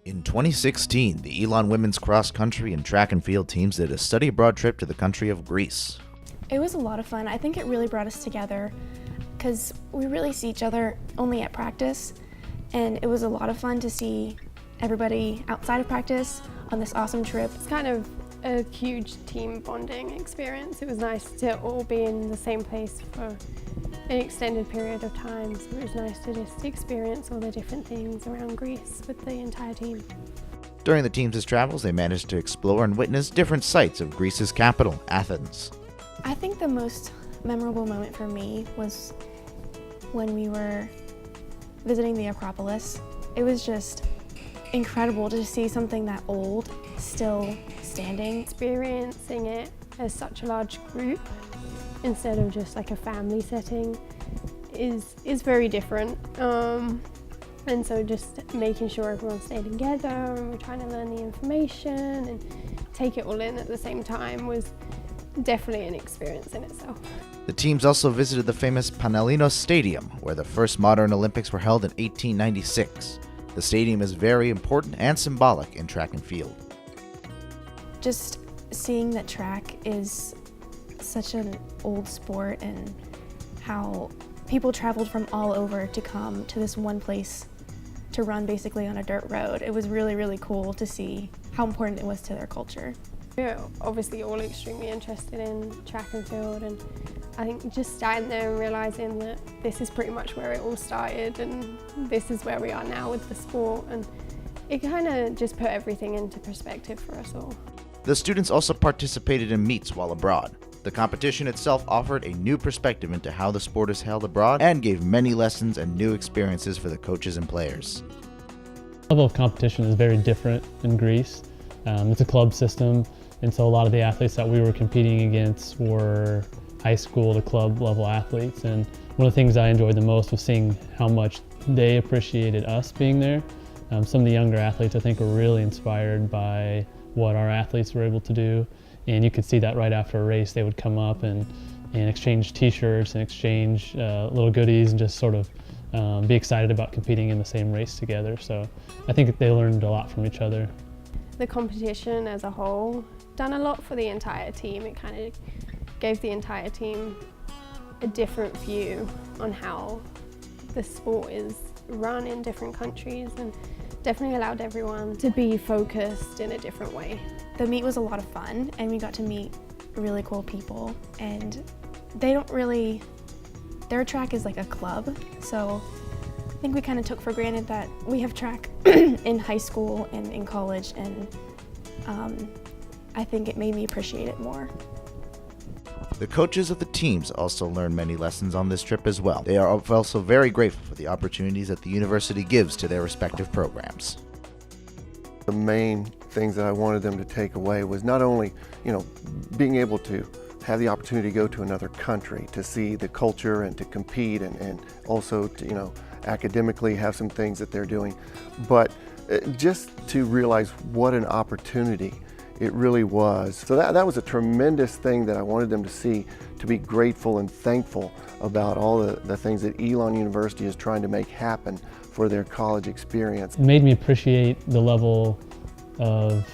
In 2016, the Elon women's cross country and track and field teams did a study abroad trip to the country of Greece. It was a lot of fun. I think it really brought us together because we really see each other only at practice, and it was a lot of fun to see everybody outside of practice on this awesome trip. It's kind of a huge team bonding experience. It was nice to all be in the same place for an extended period of time, so it was nice to just experience all the different things around Greece with the entire team. During the team's travels, they managed to explore and witness different sites of Greece's capital, Athens. I think the most memorable moment for me was when we were visiting the Acropolis. It was just incredible to see something that old still standing. Experiencing it as such a large group instead of just like a family setting is very different. And so just making sure everyone's staying together and we're trying to learn the information and take it all in at the same time was definitely an experience in itself. The teams also visited the famous Panellinos Stadium, where the first modern Olympics were held in 1896. The stadium is very important and symbolic in track and field. Just seeing that track is such an old sport and how people traveled from all over to come to this one place to run basically on a dirt road. It was really, really cool to see how important it was to their culture. We're obviously all extremely interested in track and field, and I think just standing there and realising that this is pretty much where it all started and this is where we are now with the sport, and it kind of just put everything into perspective for us all. The students also participated in meets while abroad. The competition itself offered a new perspective into how the sport is held abroad and gave many lessons and new experiences for the coaches and players. The level of competition is very different in Greece. It's a club system, and so a lot of the athletes that we were competing against were high school to club level athletes, and one of the things I enjoyed the most was seeing how much they appreciated us being there. Some of the younger athletes I think were really inspired by what our athletes were able to do, and you could see that right after a race they would come up and exchange t-shirts and exchange little goodies and just sort of be excited about competing in the same race together. So I think they learned a lot from each other. The competition as a whole done a lot for the entire team. It kind of gave the entire team a different view on how the sport is run in different countries, and definitely allowed everyone to be focused in a different way. The meet was a lot of fun, and we got to meet really cool people, and their track is like a club, so I think we kind of took for granted that we have track in high school and in college, and I think it made me appreciate it more. The coaches of the teams also learned many lessons on this trip as well. They are also very grateful for the opportunities that the university gives to their respective programs. The main things that I wanted them to take away was not only, being able to have the opportunity to go to another country to see the culture and to compete and also to, academically have some things that they're doing, but just to realize what an opportunity it really was. So that was a tremendous thing that I wanted them to see, to be grateful and thankful about all the things that Elon University is trying to make happen for their college experience. It made me appreciate the level of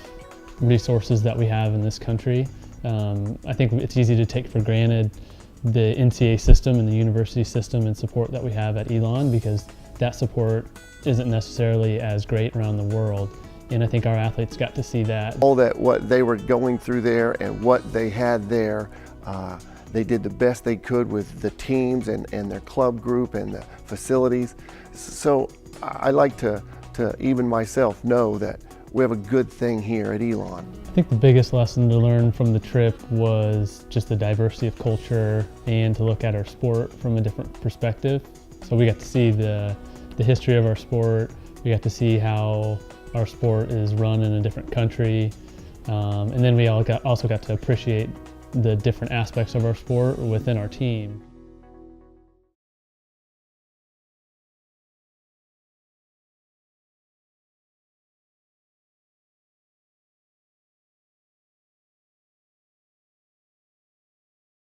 resources that we have in this country. I think it's easy to take for granted the NCAA system and the university system and support that we have at Elon, because that support isn't necessarily as great around the world. And I think our athletes got to see that. All that what they were going through there and what they had there, they did the best they could with the teams and their club group and the facilities. So I like to even myself know that we have a good thing here at Elon. I think the biggest lesson to learn from the trip was just the diversity of culture and to look at our sport from a different perspective. So we got to see the history of our sport. We got to see how our sport is run in a different country. And then we also got to appreciate the different aspects of our sport within our team.